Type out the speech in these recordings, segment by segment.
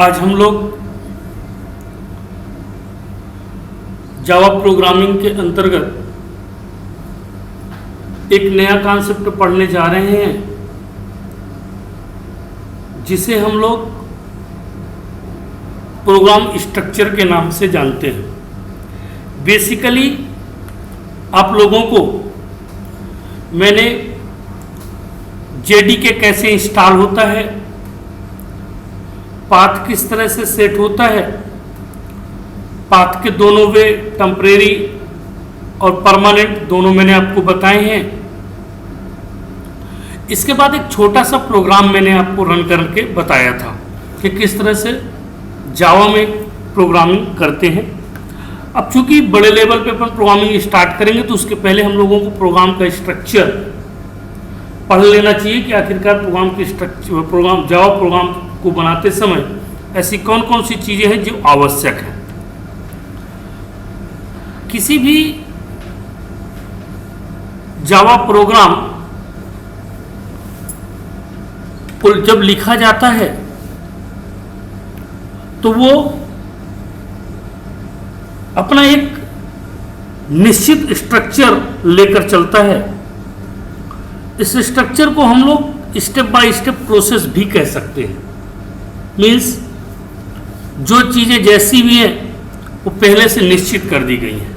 आज हम लोग जावा प्रोग्रामिंग के अंतर्गत एक नया कॉन्सेप्ट पढ़ने जा रहे हैं जिसे हम लोग प्रोग्राम स्ट्रक्चर के नाम से जानते हैं। बेसिकली आप लोगों को मैंने जेडीके कैसे इंस्टॉल होता है, पाथ किस तरह से सेट होता है, पाथ के दोनों वे टेम्परेरी और परमानेंट दोनों मैंने आपको बताए हैं। इसके बाद एक छोटा सा प्रोग्राम मैंने आपको रन करके बताया था कि किस तरह से जावा में प्रोग्रामिंग करते हैं। अब चूंकि बड़े लेवल पे अपन प्रोग्रामिंग स्टार्ट करेंगे तो उसके पहले हम लोगों को प्रोग्राम का स्ट्रक्चर पढ़ लेना चाहिए कि आखिरकार जावा प्रोग्राम को बनाते समय ऐसी कौन कौन सी चीजें हैं जो आवश्यक हैं। किसी भी जावा प्रोग्राम को जब लिखा जाता है तो वो अपना एक निश्चित स्ट्रक्चर लेकर चलता है। इस स्ट्रक्चर को हम लोग स्टेप बाय स्टेप प्रोसेस भी कह सकते हैं। मीन्स जो चीजें जैसी भी हैं वो पहले से निश्चित कर दी गई हैं।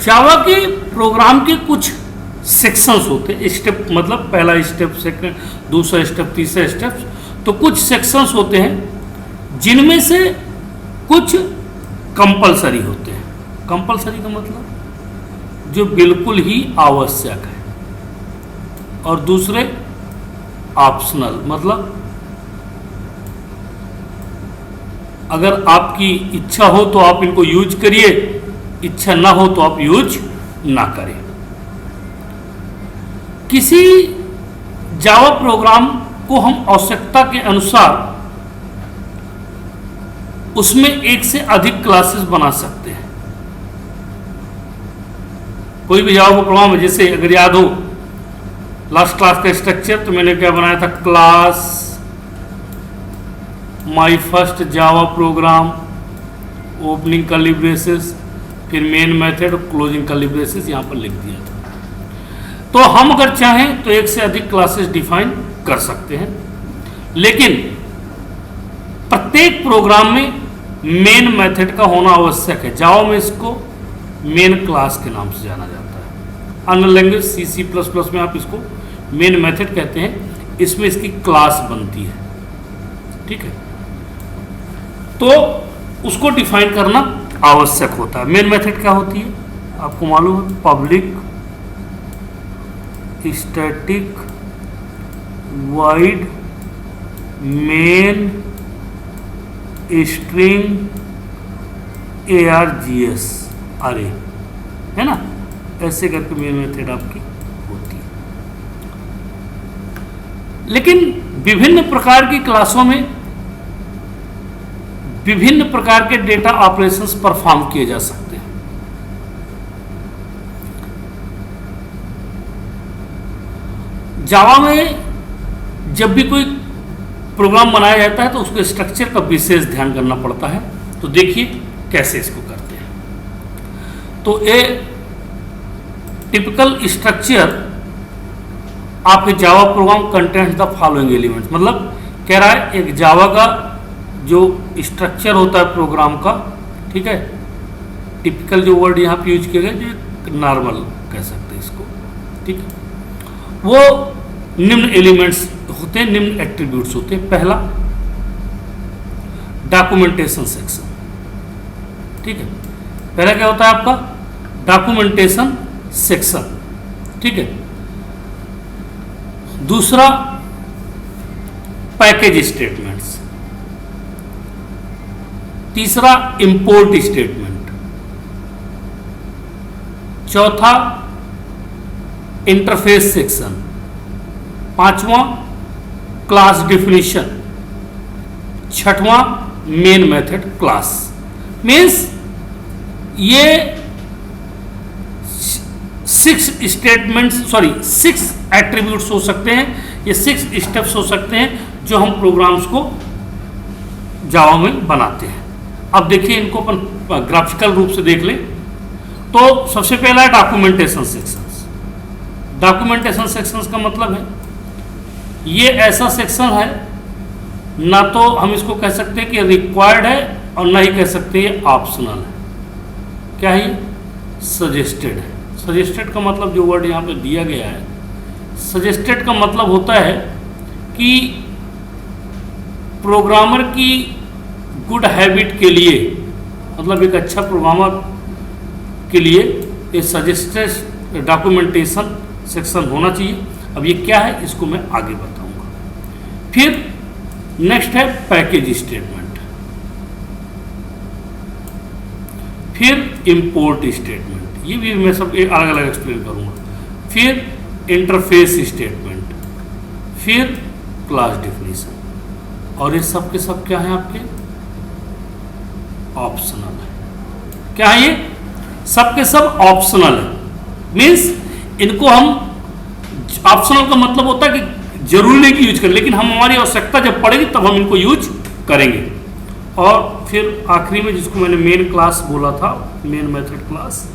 जावा के प्रोग्राम के कुछ सेक्शंस होते हैं। स्टेप मतलब पहला स्टेप, सेकंड, दूसरा स्टेप, तीसरा स्टेप, तो कुछ सेक्शंस होते हैं जिनमें से कुछ कंपलसरी होते हैं। कंपलसरी का मतलब जो बिल्कुल ही आवश्यक है, और दूसरे ऑप्शनल, मतलब अगर आपकी इच्छा हो तो आप इनको यूज करिए, इच्छा ना हो तो आप यूज ना करें। किसी जावा प्रोग्राम को हम आवश्यकता के अनुसार उसमें एक से अधिक क्लासेस बना सकते हैं। कोई भी जावा प्रोग्राम है, जैसे अगर याद हो लास्ट क्लास का स्ट्रक्चर, तो मैंने क्या बनाया था, class, my first Java program, opening curly braces, फिर मेन मेथड और क्लोजिंग कर्ली ब्रेसेस यहां पर लिख दिया था। तो हम अगर चाहें तो एक से अधिक क्लासेस डिफाइन कर सकते हैं, लेकिन प्रत्येक प्रोग्राम में मेन मेथड का होना आवश्यक है। जावा में इसको मेन क्लास के नाम से जाना जाता है। अन्य लैंग्वेज C++ में आप इसको मेन मेथड कहते हैं। इसमें इसकी क्लास बनती है, ठीक है, तो उसको डिफाइन करना आवश्यक होता है। मेन मेथड क्या होती है आपको मालूम है, public static wide main string ARGS अरे, है ना, ऐसे करके मेन मेथड आपकी होती है। लेकिन विभिन्न प्रकार की क्लासों में विभिन्न प्रकार के डेटा ऑपरेशंस परफॉर्म किए जा सकते हैं। जावा में जब भी कोई प्रोग्राम बनाया जाता है तो उसके स्ट्रक्चर का विशेष ध्यान करना पड़ता है। तो देखिए कैसे इसको करते हैं। तो ए टिपिकल स्ट्रक्चर आपके Java program contents the following elements, मतलब कह रहा है एक जावा का जो स्ट्रक्चर होता है प्रोग्राम का, ठीक है, टिपिकल जो वर्ड यहाँ पे यूज किया गया, जो नॉर्मल कह सकते हैं इसको, ठीक है, वो निम्न एलिमेंट्स होते हैं, निम्न एट्रीब्यूट्स होते हैं। पहला डॉक्यूमेंटेशन सेक्शन, ठीक है, पहला क्या होता है आपका डॉक्यूमेंटेशन सेक्शन, ठीक है। दूसरा पैकेज स्टेटमेंट्स, तीसरा इंपोर्ट स्टेटमेंट, चौथा इंटरफेस सेक्शन, पांचवां क्लास डेफिनेशन, छठवां मेन मेथड क्लास। मीन्स ये 6 एट्रीब्यूट्स हो सकते हैं, ये 6 स्टेप्स हो सकते हैं जो हम प्रोग्राम्स को जावा में बनाते हैं। अब देखिए इनको अपन ग्राफिकल रूप से देख लें। तो सबसे पहला है डॉक्यूमेंटेशन सेक्शंस। डॉक्यूमेंटेशन सेक्शंस का मतलब है ये ऐसा सेक्शन है, ना तो हम इसको कह सकते हैं कि रिक्वायर्ड है और ना ही कह सकते हैं ऑप्शनल है। क्या है ये? सजेस्टेड है। सजेस्टेड का मतलब जो वर्ड यहाँ पे दिया गया है, सजेस्टेड का मतलब होता है कि प्रोग्रामर की गुड हैबिट के लिए, मतलब एक अच्छा प्रोग्रामर के लिए ये सजेस्टेड डॉक्यूमेंटेशन सेक्शन होना चाहिए। अब ये क्या है इसको मैं आगे बताऊंगा। फिर नेक्स्ट है पैकेज स्टेटमेंट, फिर इंपोर्ट स्टेटमेंट, ये भी मैं सब अलग अलग एक्सप्लेन करूंगा। फिर इंटरफेस स्टेटमेंट, फिर क्लास डिफिनीशन, और ये सब के सब क्या है आपके? ऑप्शनल है। क्या है ये? सब के सब ऑप्शनल है। मीन्स इनको हम, ऑप्शनल का मतलब होता है कि जरूरी नहीं कि यूज करें, लेकिन हम हमारी आवश्यकता जब पड़ेगी तब हम इनको यूज करेंगे। और फिर आखिरी में जिसको मैंने मेन क्लास बोला था, मेन मेथड क्लास,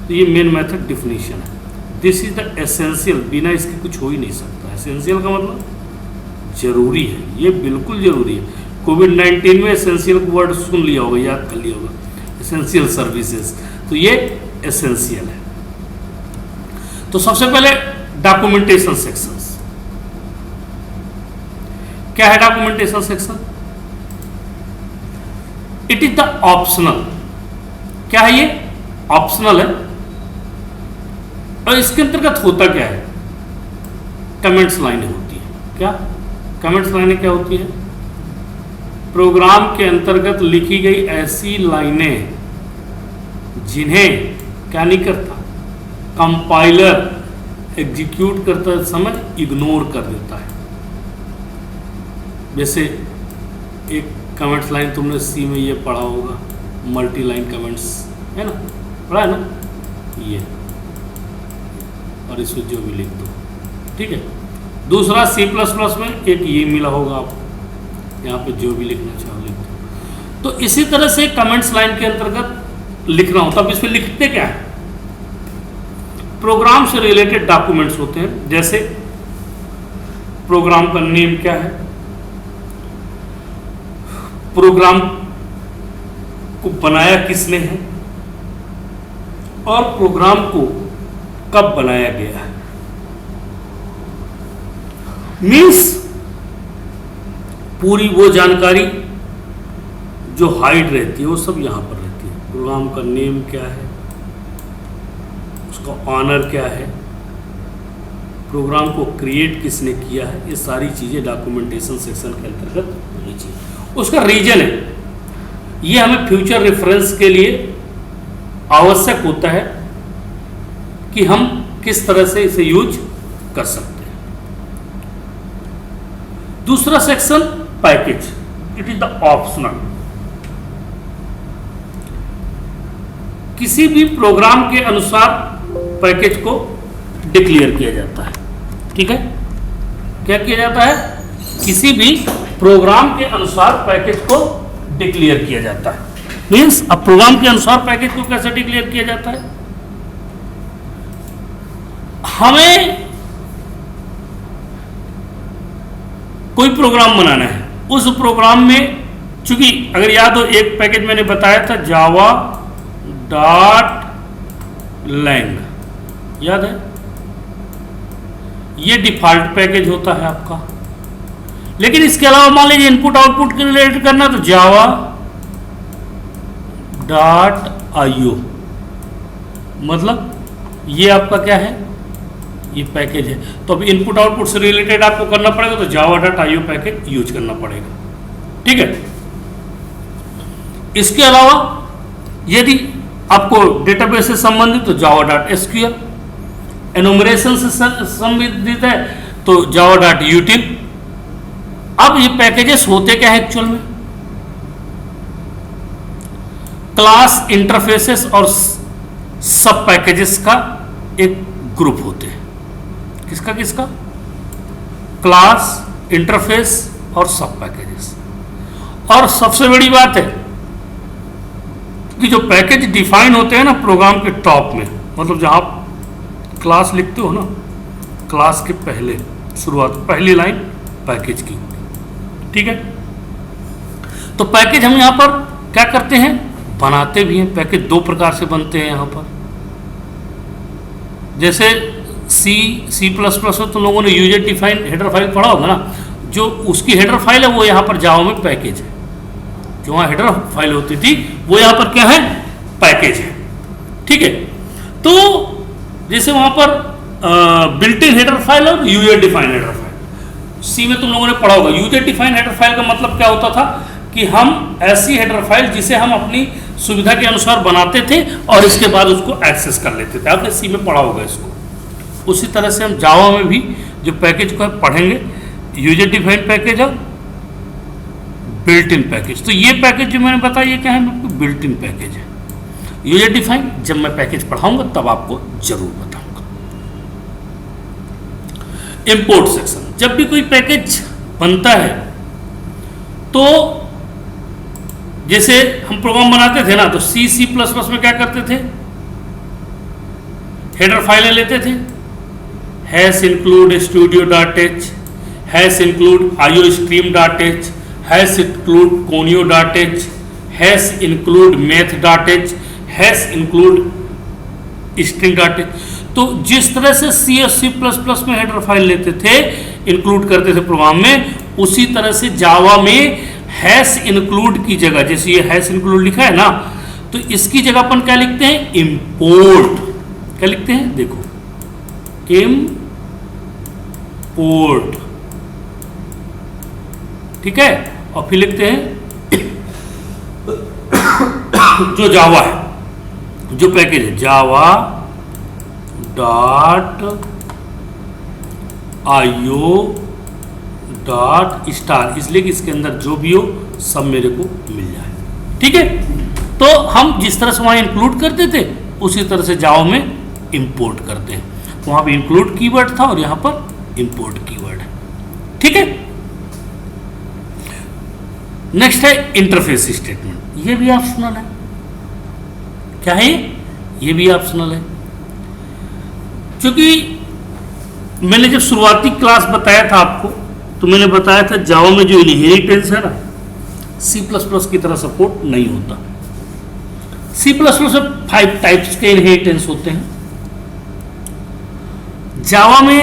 तो ये मेन मेथड डिफिनीशन है। दिस इज द एसेंशियल, बिना इसके कुछ हो ही नहीं सकता। एसेंशियल का मतलब जरूरी है, ये बिल्कुल जरूरी है। कोविड-19 में एसेंशियल वर्ड सुन लिया होगा, याद कर लिया होगा, एसेंशियल सर्विसेज, तो ये एसेंशियल है। तो सबसे पहले डॉक्यूमेंटेशन सेक्शंस। क्या है documentation section? It is the optional. क्या है ये? ऑप्शनल है। और इसके अंतर्गत होता क्या है? कमेंट्स लाइनें होती है। क्या कमेंट्स लाइनें क्या होती है? प्रोग्राम के अंतर्गत लिखी गई ऐसी लाइनें जिन्हें क्या नहीं करता, कंपाइलर एग्जीक्यूट करते समय इग्नोर कर देता है। जैसे एक कमेंट्स लाइन तुमने सी में ये पढ़ा होगा, मल्टी लाइन कमेंट्स, है ना, पढ़ा है ना ये, और इसमें जो भी लिख दो, ठीक है। दूसरा C++ में एक ये मिला होगा आपको, यहाँ पे जो भी लिखना चाहो लिख दो। तो इसी तरह से कमेंट्स लाइन के अंतर्गत लिखना होता है। अब इसमें लिखते क्या है? प्रोग्राम से रिलेटेड डॉक्यूमेंट्स होते हैं। जैसे प्रोग्राम का नेम क्या है, प्रोग्राम को बनाया किसने है, और प्रोग्राम को कब बनाया गया है। मीन्स पूरी वो जानकारी जो हाइड रहती है वो सब यहां पर रहती है। प्रोग्राम का नेम क्या है, उसका ऑनर क्या है, प्रोग्राम को क्रिएट किसने किया है, ये सारी चीज़ें डॉक्यूमेंटेशन सेक्शन के अंतर्गत होनी चाहिए। उसका रीजन है, ये हमें फ्यूचर रेफरेंस के लिए आवश्यक होता है कि हम किस तरह से इसे यूज कर सकते हैं। दूसरा section package, it is the optional. किसी भी प्रोग्राम के अनुसार पैकेज को डिक्लेयर किया जाता है। ठीक है, क्या किया जाता है? किसी भी प्रोग्राम के अनुसार पैकेज को डिक्लेयर किया जाता है। मीन्स अब प्रोग्राम के अनुसार पैकेज को कैसे डिक्लेयर किया जाता है? हमें कोई प्रोग्राम बनाना है, उस प्रोग्राम में चूंकि अगर याद हो एक पैकेज मैंने बताया था जावा .lang, याद है? ये डिफॉल्ट पैकेज होता है आपका। लेकिन इसके अलावा मान लीजिए इनपुट आउटपुट के रिलेटेड करना तो जावा .io, मतलब ये आपका क्या है? ये पैकेज है। तो अब इनपुट आउटपुट से रिलेटेड आपको करना पड़ेगा तो java.io पैकेज यूज करना पड़ेगा। ठीक है। इसके अलावा यदि आपको डेटाबेस से संबंधित तो java.sql, एनुमरेशन से संबंधित है तो java.util। अब ये पैकेजेस होते क्या है एक्चुअल में? क्लास, इंटरफेसेस और सब पैकेजेस का एक ग्रुप होते हैं। किसका किसका? क्लास, इंटरफेस और सब पैकेजेस। और सबसे बड़ी बात है कि जो पैकेज डिफाइन होते हैं ना प्रोग्राम के टॉप में, मतलब जहां आप क्लास लिखते हो ना, क्लास के पहले शुरुआत पहली लाइन पैकेज की, ठीक है। तो पैकेज हम यहां पर क्या करते हैं, बनाते भी हैं। पैकेज दो प्रकार से बनते हैं यहां पर, जैसे C++ में तो लोगों ने यूजर डिफाइंड हेडर फाइल पढ़ा होगा ना, जो उसकी हेडर फाइल है वो यहाँ पर जावा में पैकेज है। जो वहाँ हेडर फाइल होती थी वो यहाँ पर क्या है, पैकेज है, ठीक है। तो जैसे वहाँ पर बिल्ट इन हेडर फाइल और यूजर डिफाइंड हेडर फाइल, सी में तुम लोगों ने पढ़ा होगा। यूजर डिफाइंड हेडर फाइल का मतलब क्या होता था कि हम ऐसी हेडर फाइल जिसे हम अपनी सुविधा के अनुसार बनाते थे और इसके बाद उसको एक्सेस कर लेते थे। आपने सी में पढ़ा होगा इसको। उसी तरह से हम जावा में भी जो पैकेज को पढ़ेंगे, यूजर डिफाइंड पैकेज और बिल्ट इन पैकेज। तो ये पैकेज जो मैंने बताया ये क्या है, आपको बिल्ट इन पैकेज है। यूजर डिफाइंड जब मैं पैकेज पढ़ाऊंगा तब आपको जरूर बताऊंगा। इंपोर्ट सेक्शन, जब भी कोई पैकेज बनता है तो जैसे हम प्रोग्राम बनाते थे ना, तो C++ में क्या करते थे, हेडर फाइलें लेते थे, hash include studio.h, hash include iostream.h, hash include conio.h, hash include math.h, hash include string.h। तो जिस तरह से C और C++ में हेडर फाइल लेते थे, इंक्लूड करते थे प्रोग्राम में, उसी तरह से जावा में हैश इंक्लूड की जगह, जैसे ये हैश इंक्लूड लिखा है ना, तो इसकी जगह अपन क्या लिखते हैं, इंपोर्ट। क्या लिखते हैं, देखो, इंपोर्ट, ठीक है। और फिर लिखते हैं जो जावा है, जो पैकेज है, जावा डॉट io.star, इसलिए कि इसके अंदर जो भी हो सब मेरे को मिल जाए, ठीक है। तो हम जिस तरह से वहां इंक्लूड करते थे उसी तरह से जावा में इंपोर्ट करते हैं। वहां पे इंक्लूड कीवर्ड था और यहां पर इंपोर्ट कीवर्ड है, ठीक है। नेक्स्ट है इंटरफेस स्टेटमेंट। ये भी ऑप्शनल है। क्या है ये भी ऑप्शनल है, क्योंकि मैंने जब शुरुआती क्लास बताया था आपको, तो मैंने बताया था जावा में जो इनहेरिटेंस है ना, C++ की तरह सपोर्ट नहीं होता। C++ में 5 टाइप्स के इनहेरिटेंस होते हैं, जावा में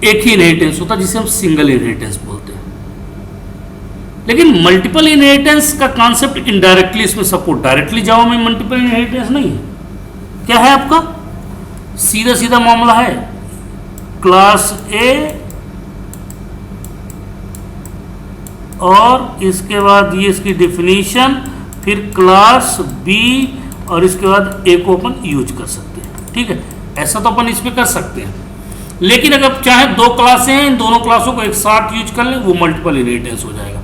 एक ही इनहेरिटेंस होता है जिसे हम सिंगल इनहेरिटेंस बोलते हैं। लेकिन मल्टीपल इनहेरिटेंस का कॉन्सेप्ट इनडायरेक्टली इसमें सपोर्ट, डायरेक्टली जावा में मल्टीपल इनहेरिटेंस नहीं है। क्या है आपका, सीधा सीधा मामला है, क्लास ए और इसके बाद ये इसकी डिफिनीशन, फिर क्लास बी और इसके बाद ए को अपन यूज कर सकते हैं, ठीक है। ऐसा तो अपन इसमें कर सकते हैं, लेकिन अगर चाहे दो क्लासें हैं, इन दोनों क्लासों को एक साथ यूज कर ले, वो मल्टीपल इनहेरिटेंस हो जाएगा,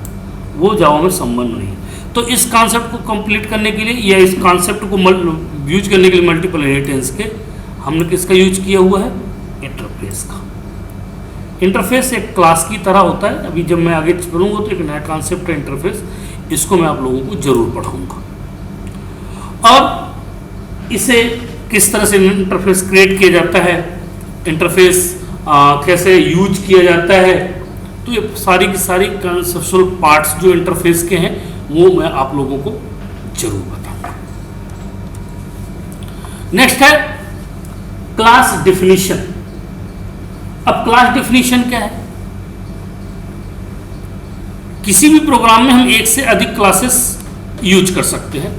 वो जावा में संबंध नहीं है। तो इस कॉन्सेप्ट को कंप्लीट करने के लिए या इस कॉन्सेप्ट को यूज करने के लिए मल्टीपल इनहेरिटेंस के हमने किसका यूज किया हुआ है, इंटरफेस का। इंटरफेस एक क्लास की तरह होता है। अभी जब मैं आगे चलूंगा तो एक नया कॉन्सेप्ट है इंटरफेस, इसको मैं आप लोगों को जरूर पढ़ाऊंगा। और इसे किस तरह से इंटरफेस क्रिएट किया जाता है, इंटरफेस कैसे यूज किया जाता है, तो ये सारी की सारी कंसेप्चुअल पार्ट्स जो इंटरफेस के हैं वो मैं आप लोगों को जरूर बताऊंगा। नेक्स्ट है क्लास डिफिनीशन। अब क्लास डिफिनीशन क्या है, किसी भी प्रोग्राम में हम एक से अधिक क्लासेस यूज कर सकते हैं,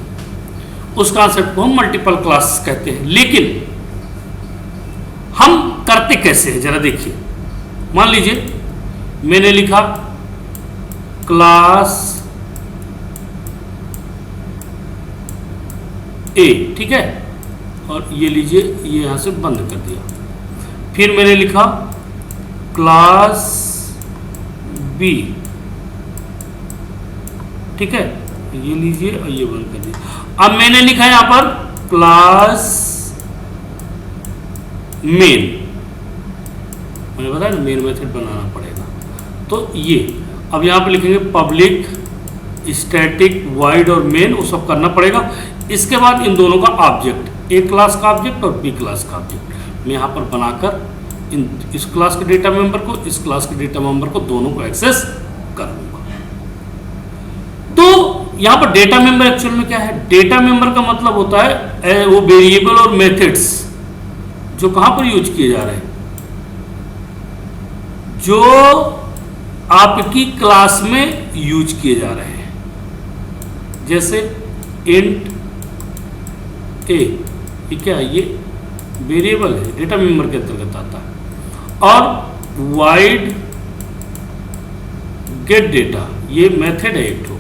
उस कॉन्सेप्ट को हम मल्टीपल क्लास कहते हैं। लेकिन हम करते कैसे हैं जरा देखिए। मान लीजिए मैंने लिखा क्लास ए, ठीक है, और ये लीजिए ये यहां से बंद कर दिया। फिर मैंने लिखा क्लास बी, ठीक है, ये लीजिए और ये बंद कर दिया। अब मैंने लिखा यहां पर क्लास मेन, मैंने बताया ना मेन मेथड बनाना पड़ेगा। तो ये अब यहाँ पे लिखेंगे पब्लिक, स्टैटिक, वाइड और मेन, वो सब करना पड़ेगा। इसके बाद इन दोनों का ऑब्जेक्ट, ए क्लास का ऑब्जेक्ट और बी क्लास का ऑब्जेक्ट मैं यहाँ पर बनाकर इस क्लास के डेटा मेंबर को, इस क्लास के डेटा मेंबर को, दोनों को एक्सेस कर लूँगा। तो यहाँ पर डेटा मेंबर एक्चुअल में क्या है? डेटा मेंबर का मतलब होता है वो वेरिएबल और मेथड्स जो कहाँ पर यूज किए जा रहे हैं, जो आपकी क्लास में यूज किए जा रहे हैं। जैसे इंट ए, ये क्या है? ये वेरिएबल है, डेटा मेंबर के अंतर्गत आता है। और वाइड गेट डेटा, ये मेथड है एक ठो,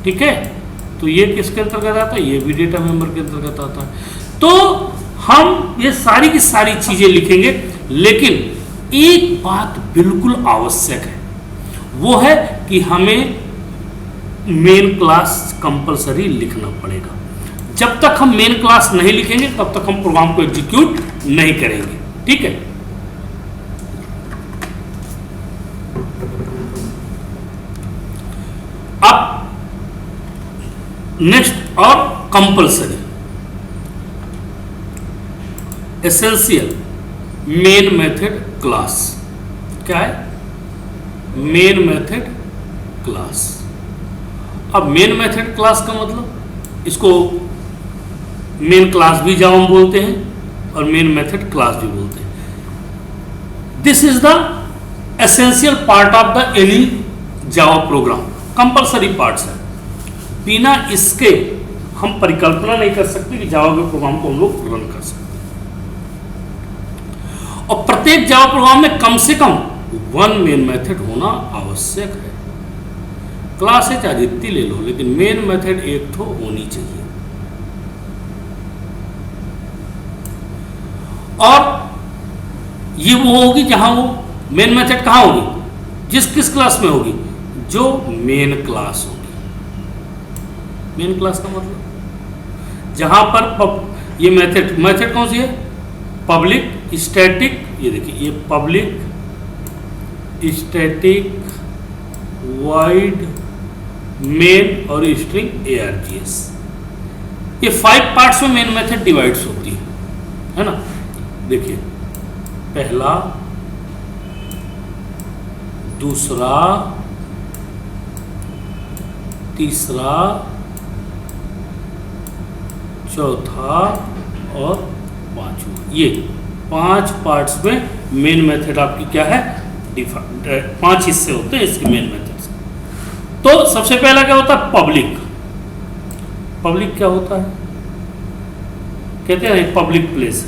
ठीक है? तो ये किसके अंतर्गत आता है? ये भी डेटा मेंबर के अंतर्गत आता है। तो हम ये सारी की सारी चीजें लिखेंगे, लेकिन एक बात बिल्कुल आवश्यक है, वो है कि हमें मेन क्लास कंपलसरी लिखना पड़ेगा। जब तक हम मेन क्लास नहीं लिखेंगे तब तक हम प्रोग्राम को एग्जीक्यूट नहीं करेंगे, ठीक है? अब नेक्स्ट और compulsory, essential main method class. क्या है? Main method class. अब मेन मेथड क्लास का मतलब, इसको मेन क्लास भी जावा बोलते हैं और मेन मेथड क्लास भी बोलते हैं। This is the essential part of the any Java program, compulsory parts है। बिना इसके हम परिकल्पना नहीं कर सकते कि जावा के प्रोग्राम को हम लोग रन कर सकते। और प्रत्येक जावा प्रोग्राम में कम से कम वन मेन मेथड होना आवश्यक है। क्लास है चाहे जितनी ले लो, लेकिन मेन मेथड एक तो होनी चाहिए। और ये वो होगी जहां वो मेन मेथड कहां होगी? किस क्लास में होगी? जो मेन क्लास होगी। मेन क्लास का मतलब जहां पर ये मेथड कौन सी है? पब्लिक, स्टैटिक, ये देखिए ये पब्लिक, स्टैटिक, वाइड, मेन और स्ट्रिंग args। ये 5 पार्ट्स में मेन मेथड डिवाइड्स होती है ना? देखिए पहला, दूसरा, तीसरा, चौथा और पांचवा, ये 5 पार्ट्स में मेन मेथड आपकी क्या है? 5 हिस्से होते हैं इसके मेन मेथड। तो सबसे पहला क्या होता है? पब्लिक। पब्लिक क्या होता है? कहते हैं पब्लिक प्लेस,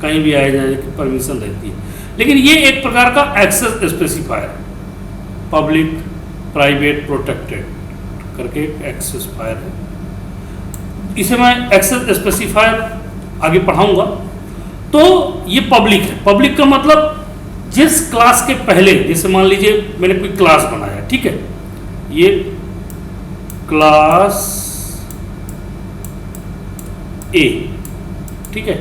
कहीं भी आए जाने की परमिशन रहती है, लेकिन ये एक प्रकार का access specifier, public, private, protected करके एक्सेसिफायर है। इसे मैं एक्सेस स्पेसिफायर आगे पढ़ाऊंगा। तो ये पब्लिक है। पब्लिक का मतलब जिस क्लास के पहले, जैसे मान लीजिए मैंने कोई क्लास बनाया, ठीक है? ये क्लास ए, ठीक है?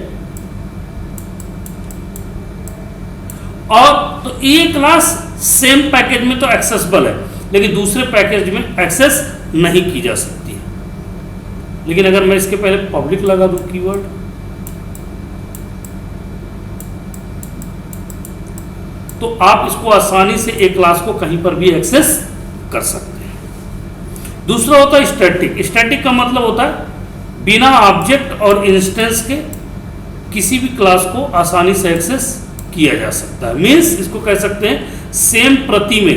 और तो ये क्लास सेम पैकेज में तो एक्सेसिबल है, लेकिन दूसरे पैकेज में एक्सेस नहीं की जा सकती है। लेकिन अगर मैं इसके पहले पब्लिक लगा दूं कीवर्ड, तो आप इसको आसानी से एक क्लास को कहीं पर भी एक्सेस कर सकते हैं। दूसरा होता है स्टैटिक। स्टैटिक का मतलब होता है बिना ऑब्जेक्ट और इंस्टेंस के किसी भी क्लास को आसानी से एक्सेस किया जा सकता है। मीन्स इसको कह सकते हैं सेम प्रति में,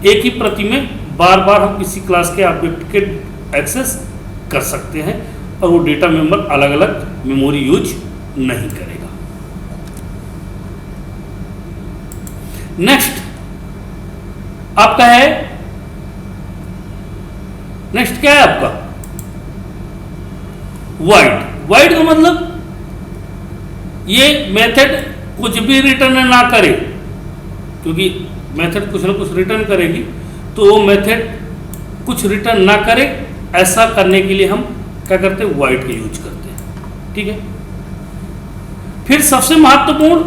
एक ही प्रति में बार बार हम किसी क्लास के ऑब्जेक्ट के एक्सेस कर सकते हैं और वो डेटा मेंबर अलग अलग मेमोरी यूज नहीं करेगा। नेक्स्ट आपका है, नेक्स्ट क्या है आपका? वाइड। वाइड का मतलब ये मेथड कुछ भी रिटर्न ना करे, क्योंकि मेथड कुछ ना कुछ रिटर्न करेगी, तो वो मेथड कुछ रिटर्न ना करे, ऐसा करने के लिए हम क्या करते हैं? वाइड का यूज करते हैं, ठीक है? फिर सबसे महत्वपूर्ण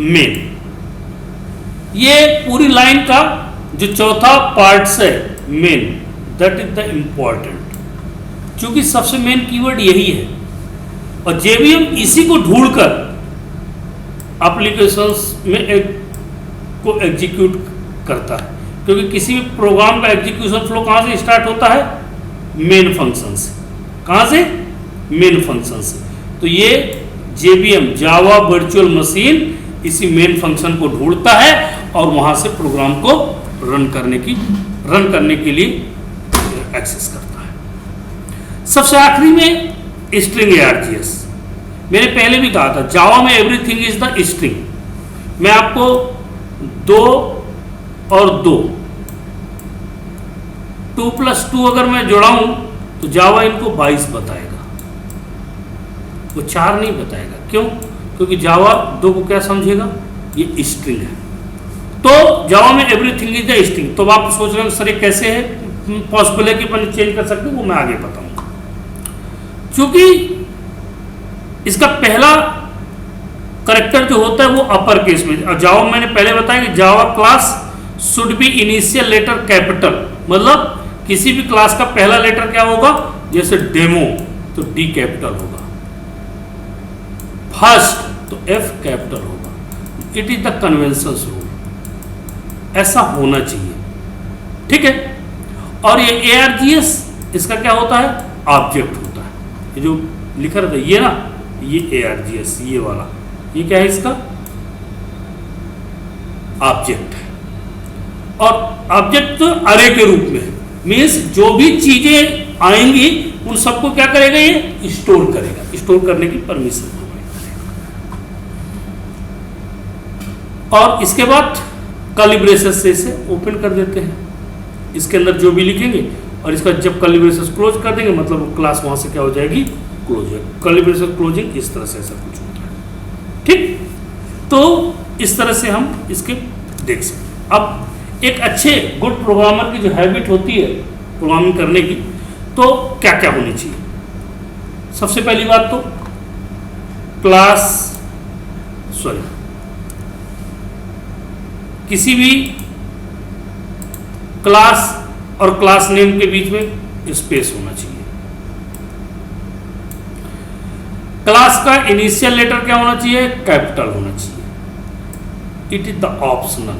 मेन। ये पूरी लाइन का जो चौथा पार्ट है main, that is the important, क्योंकि सबसे मेन कीवर्ड यही है। और जेवीएम इसी को ढूंढकर एप्लीकेशंस में को एग्जीक्यूट करता है, क्योंकि किसी भी प्रोग्राम का एग्जीक्यूशन फ्लो कहाँ से स्टार्ट होता है? मेन फंक्शन से। कहाँ से? मेन फंक्शन से। तो ये जेवीएम जावा वर्चुअल मशीन इसी मेन फंक्शन को ढूंढता है और वहां से प्रोग्राम को रन करने के लिए एक्सेस करता है। सबसे आखिरी में स्ट्रिंग ARGS। मैंने पहले भी कहा था जावा में एवरीथिंग इज द स्ट्रिंग। मैं आपको 2 और 2 2+2 अगर मैं जोड़ाऊं तो जावा इनको 22 बताएगा, वो 4 नहीं बताएगा। क्यों? क्योंकि जावा 2 को क्या समझेगा? ये स्ट्रिंग है। तो जावा में एवरीथिंग इज द स्ट्रिंग। तो आप सोच रहे हो सर ये कैसे है पॉसिबल है कि अपन चेंज कर सकते हैं? वो मैं आगे बताऊंगा। क्योंकि इसका पहला करेक्टर जो होता है वो अपर केस में, और जावा मैंने पहले बताया कि Java class should be initial letter capital, मतलब किसी भी क्लास का पहला लेटर क्या होगा? जैसे डेमो तो D कैपिटल होगा, फर्स्ट तो F कैपिटल होगा। It is the convention rule, ऐसा होना चाहिए, ठीक है। और ये ARGS इसका क्या होता है? ऑब्जेक्ट होता है। ये जो लिखा रहता है ये ना, ये ARGS ये वाला, ये क्या है? इसका ऑब्जेक्ट है। और ऑब्जेक्ट तो अरे के रूप में, मीन्स जो भी चीजें आएंगी उन सबको क्या करेगा? ये स्टोर करेगा, स्टोर करने की परमिशन प्रोवाइड करेगा। और इसके बाद कर्ली ब्रेसेस से इसे ओपन कर देते हैं, इसके अंदर जो भी लिखेंगे, और इसका जब कर्ली ब्रेसेस क्लोज कर देंगे मतलब क्लास वहां से क्या हो जाएगी? क्लोज है। कर्ली ब्रेसेस क्लोजिंग इस तरह से ऐसा कुछ होता है, ठीक। तो इस तरह से हम इसके देख सकते। अब एक अच्छे गुड प्रोग्रामर की जो हैबिट होती है प्रोग्रामिंग करने की, तो क्या क्या होनी चाहिए? सबसे पहली बात तो किसी भी क्लास और क्लास नेम के बीच में स्पेस होना चाहिए। क्लास का इनिशियल लेटर क्या होना चाहिए? कैपिटल होना चाहिए। इट इज द ऑप्शनल,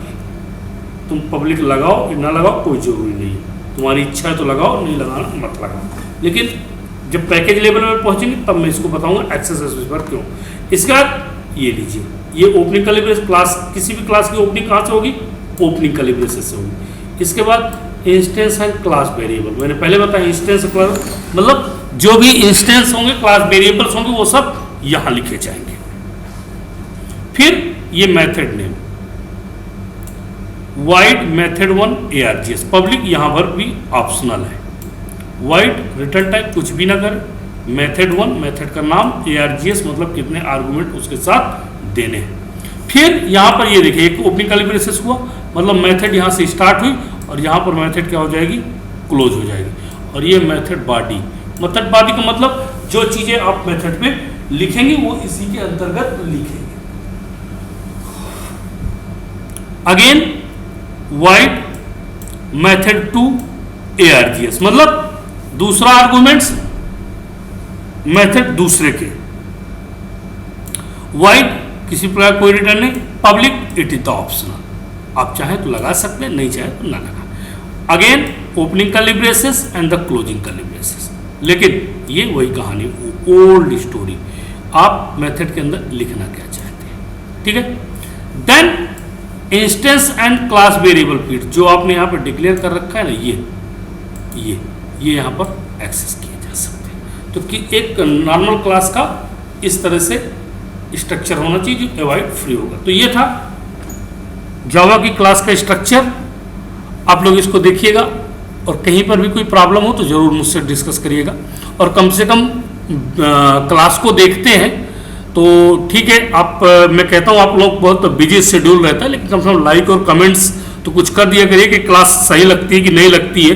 तुम पब्लिक लगाओ ना लगाओ कोई जरूरी नहीं है, तुम्हारी इच्छा है तो लगाओ, नहीं लगाना मत लगाओ। लेकिन जब पैकेज लेवल में पहुंचेंगे तब मैं इसको बताऊंगा एक्सेस पर क्यों। इसके बाद ये लीजिए, ये ओपनिंग कर्ली ब्रेस, क्लास किसी भी क्लास की ओपनिंग कहाँ से होगी? ओपनिंग कर्ली ब्रेसेस से होगी। इसके बाद इंस्टेंस एंड क्लास वेरिएबल, मैंने पहले बताया इंस्टेंस क्लास मतलब जो भी इंस्टेंस होंगे, क्लास वेरिएबल्स होंगे, वो सब यहां लिखे जाएंगे। फिर ये method name, wide method 1 ARGS, public यहां पर भी ऑप्शनल है। वाइड रिटर्न टाइप कुछ भी ना करें, मेथड 1 मेथड का नाम, ARGS मतलब कितने आर्गुमेंट उसके साथ देने हैं। फिर यहां पर ये देखिए एक ओपनिंग कर्ली ब्रेसेस हुआ, मतलब मेथड यहां से स्टार्ट हुई और यहां पर मेथड क्या हो जाएगी? क्लोज हो जाएगी। और ये मेथड बॉडी, मेथड बॉडी का मतलब जो चीजें आप मेथड में लिखेंगे वो इसी के अंतर्गत लिखेंगे। अगेन वाइड मेथड 2 ARGS मतलब दूसरा आर्गुमेंट्स मेथड दूसरे के। वाइड किसी प्रकार कोई रिटर्न नहीं, public it is the optional, आप चाहे तो लगा सकते हैं, नहीं चाहे तो ना लगा। Again opening curly braces and the closing curly braces, लेकिन ये वही कहानी, ओल्ड स्टोरी, आप मेथड के अंदर लिखना क्या चाहते हैं, ठीक है। Then instance and class variable field, जो आपने यहाँ पर डिक्लेयर कर रखा है ना, ये यहाँ पर एक्सेस किए जा सकते हैं। तो कि एक नॉर्मल क्लास का इस तरह से स्ट्रक्चर होना चाहिए जो अवॉइड फ्री होगा। तो ये था जावा की क्लास का स्ट्रक्चर, आप लोग इसको देखिएगा और कहीं पर भी कोई प्रॉब्लम हो तो ज़रूर मुझसे डिस्कस करिएगा। और कम से कम क्लास को देखते हैं तो ठीक है। आप मैं कहता हूँ आप लोग बहुत बिजी शेड्यूल रहता है, लेकिन कम से कम लाइक और कमेंट्स तो कुछ कर दिया करिए कि क्लास सही लगती है कि नहीं लगती है,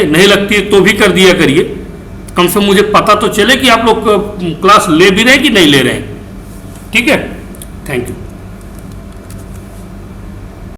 नहीं लगती है तो भी कर दिया करिए, कम से कम मुझे पता तो चले कि आप लोग क्लास ले भी रहे हैं कि नहीं ले रहे हैं, ठीक है। Thank you.